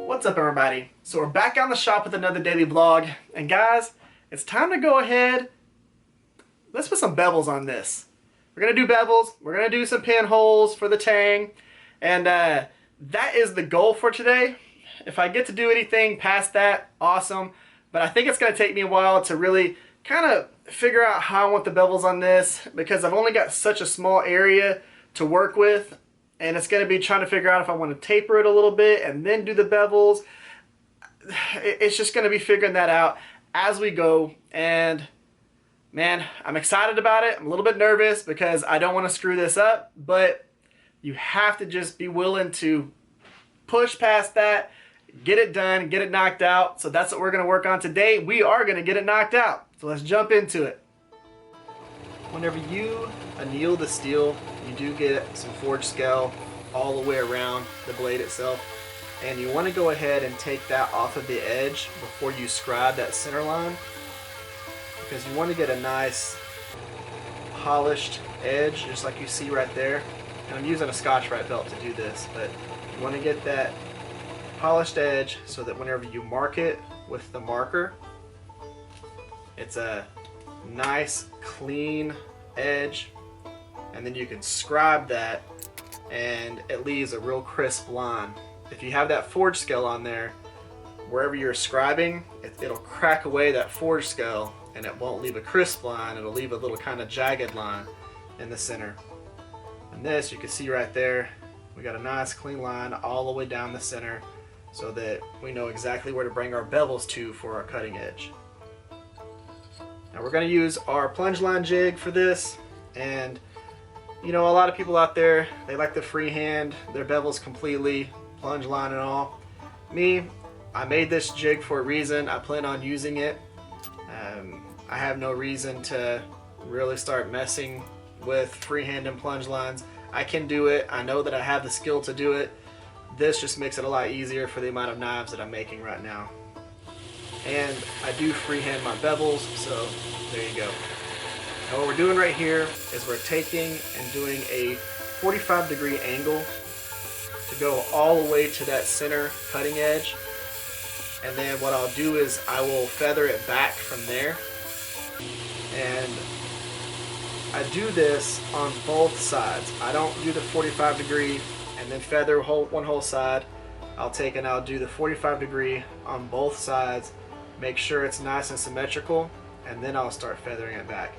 What's up, everybody? So we're back on the shop with another daily vlog, and guys, it's time to go ahead. Let's put some bevels on this. We're gonna do bevels. We're gonna do some pinholes for the tang, and that is the goal for today. If I get to do anything past that, awesome. But I think it's gonna take me a while to really kind of figure out how I want the bevels on this, because I've only got such a small area to work with. And it's going to be trying to figure out if I want to taper it a little bit and then do the bevels. It's just going to be figuring that out as we go. And man, I'm excited about it. I'm a little bit nervous because I don't want to screw this up. But you have to just be willing to push past that, get it done, get it knocked out. So that's what we're going to work on today. We are going to get it knocked out. So let's jump into it. Whenever you anneal the steel, you do get some forged scale all the way around the blade itself, and you want to go ahead and take that off of the edge before you scribe that center line, because you want to get a nice polished edge just like you see right there. And I'm using a Scotch-Brite belt to do this, but you want to get that polished edge so that whenever you mark it with the marker, it's a nice clean edge, and then you can scribe that and it leaves a real crisp line. If you have that forged scale on there, wherever you're scribing, it'll crack away that forged scale and it won't leave a crisp line. It'll leave a little kind of jagged line in the center. And this, you can see right there, we got a nice clean line all the way down the center so that we know exactly where to bring our bevels to for our cutting edge. Now we're going to use our Plunge Line Jig for this, and you know, a lot of people out there, they like to freehand their bevels completely, plunge line and all. Me, I made this jig for a reason. I plan on using it. I have no reason to really start messing with freehand and plunge lines. I can do it. I know that I have the skill to do it. This just makes it a lot easier for the amount of knives that I'm making right now. And I do freehand my bevels, so there you go. Now what we're doing right here is we're taking and doing a 45-degree angle to go all the way to that center cutting edge. And then what I'll do is I will feather it back from there. And I do this on both sides. I don't do the 45-degree and then feather one whole side. I'll take and I'll do the 45-degree on both sides. Make sure it's nice and symmetrical, and then I'll start feathering it back.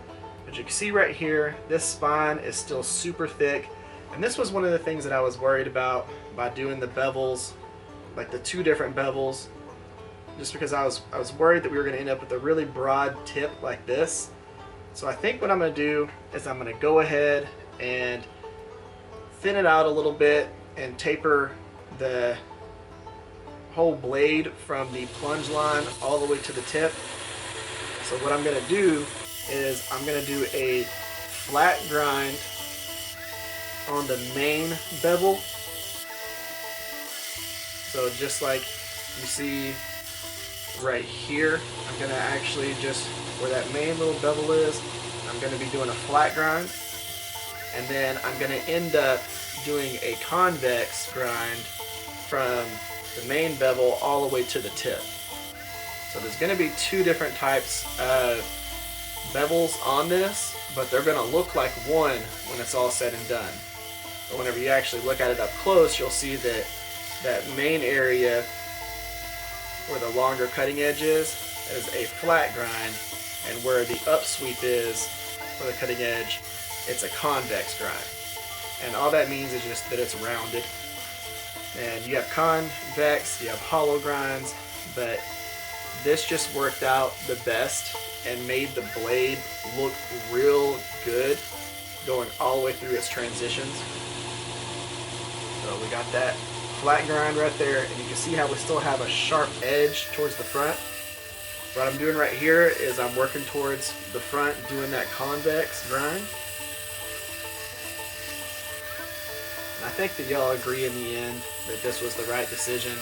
But you can see right here, this spine is still super thick, and this was one of the things that I was worried about by doing the bevels, like the two different bevels, just because I was worried that we were going to end up with a really broad tip like this. So I think what I'm going to do is I'm going to go ahead and thin it out a little bit and taper the whole blade from the plunge line all the way to the tip. So what I'm going to do is I'm going to do a flat grind on the main bevel. So just like you see right here, I'm going to actually just where that main little bevel is, I'm going to be doing a flat grind, and then I'm going to end up doing a convex grind from the main bevel all the way to the tip. So there's going to be two different types of bevels on this, but they're going to look like one when it's all said and done. But whenever you actually look at it up close, you'll see that that main area where the longer cutting edge is a flat grind, and where the upsweep is for the cutting edge, it's a convex grind. And all that means is just that it's rounded. And you have convex, you have hollow grinds, but this just worked out the best and made the blade look real good going all the way through its transitions. So we got that flat grind right there, and you can see how we still have a sharp edge towards the front. What I'm doing right here is I'm working towards the front, doing that convex grind. And I think that y'all agree in the end that this was the right decision,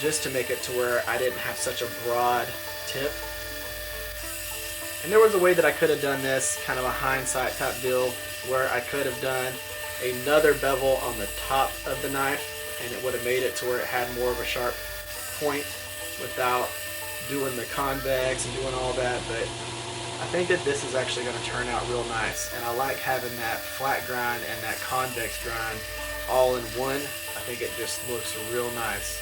just to make it to where I didn't have such a broad tip. And there was a way that I could have done this, kind of a hindsight type deal, where I could have done another bevel on the top of the knife, and it would have made it to where it had more of a sharp point without doing the convex and doing all that. But I think that this is actually going to turn out real nice, and I like having that flat grind and that convex grind all in one. I think it just looks real nice.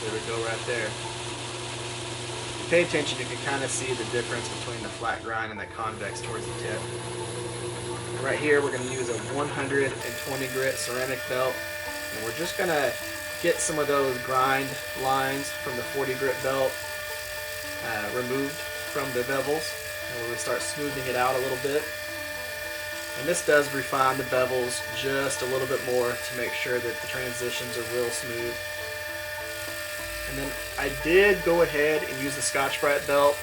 There we go right there. If you pay attention, you can kind of see the difference between the flat grind and the convex towards the tip. And right here, we're going to use a 120 grit ceramic belt, and we're just going to get some of those grind lines from the 40 grit belt removed from the bevels, and we'll start smoothing it out a little bit. And this does refine the bevels just a little bit more to make sure that the transitions are real smooth. And then I did go ahead and use the Scotch-Brite belt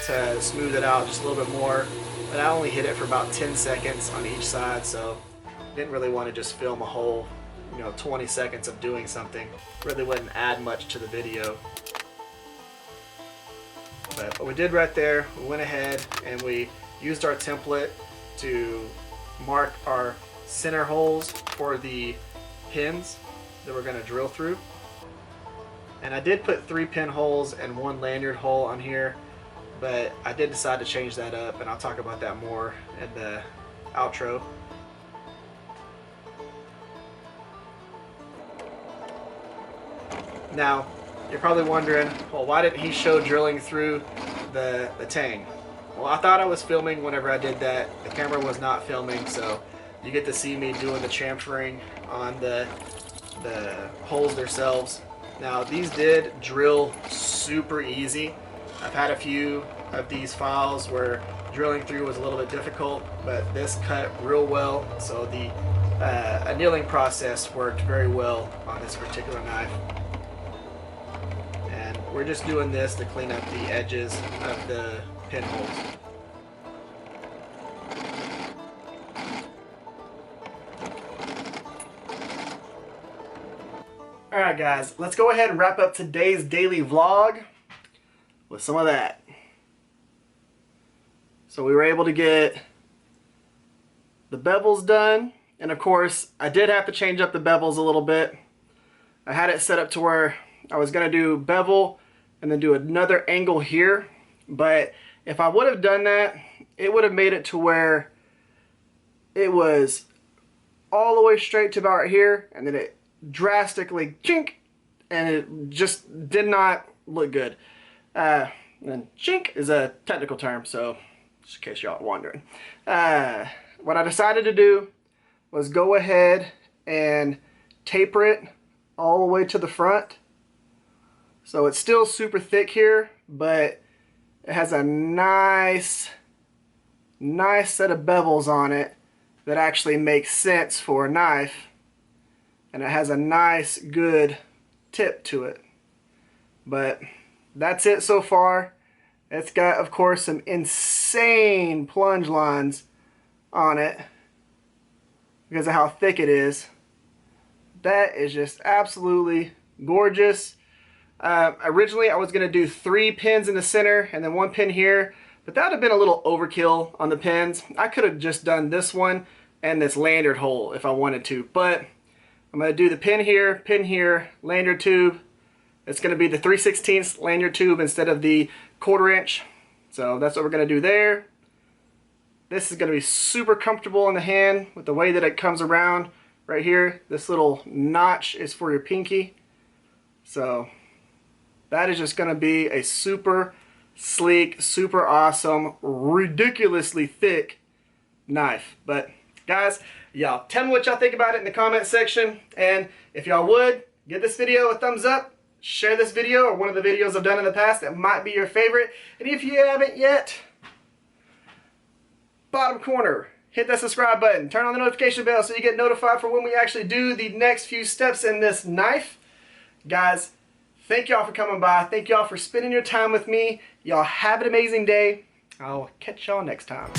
to smooth it out just a little bit more, but I only hit it for about 10 seconds on each side, so I didn't really want to just film a whole 20 seconds of doing something. Really wouldn't add much to the video. But what we did right there, we went ahead and we used our template to mark our center holes for the pins that we're going to drill through. And I did put 3 pin holes and 1 lanyard hole on here, but I did decide to change that up, and I'll talk about that more in the outro. Now, you're probably wondering, well, why didn't he show drilling through the tang? Well, I thought I was filming whenever I did that. The camera was not filming, so you get to see me doing the chamfering on the holes themselves. Now, these did drill super easy. I've had a few of these files where drilling through was a little bit difficult, but this cut real well, so the annealing process worked very well on this particular knife. And we're just doing this to clean up the edges of the pinholes. Alright guys, let's go ahead and wrap up today's daily vlog with some of that. So we were able to get the bevels done, and of course I did have to change up the bevels a little bit. I had it set up to where I was going to do bevel and then do another angle here, but if I would have done that, it would have made it to where it was all the way straight to about right here, and then it drastically chink, and it just did not look good. And chink is a technical term, so just in case y'all are wondering. What I decided to do was go ahead and taper it all the way to the front. So it's still super thick here, but it has a nice set of bevels on it that actually makes sense for a knife. And it has a nice, good tip to it. But that's it so far. It's got, of course, some insane plunge lines on it because of how thick it is. That is just absolutely gorgeous. Originally, I was going to do 3 pins in the center and then 1 pin here, but that would have been a little overkill on the pins. I could have just done this one and this lanyard hole if I wanted to, but I'm going to do the pin here, lanyard tube. It's going to be the 3/16 lanyard tube instead of the 1/4 inch. So that's what we're going to do there. This is going to be super comfortable in the hand with the way that it comes around right here. This little notch is for your pinky. So that is just going to be a super sleek, super awesome, ridiculously thick knife. But guys, y'all tell me what y'all think about it in the comment section, and if y'all would give this video a thumbs up, share this video or one of the videos I've done in the past that might be your favorite, and if you haven't yet, bottom corner, hit that subscribe button, turn on the notification bell so you get notified for when we actually do the next few steps in this knife. Guys, thank y'all for coming by, thank y'all for spending your time with me. Y'all have an amazing day. I'll catch y'all next time.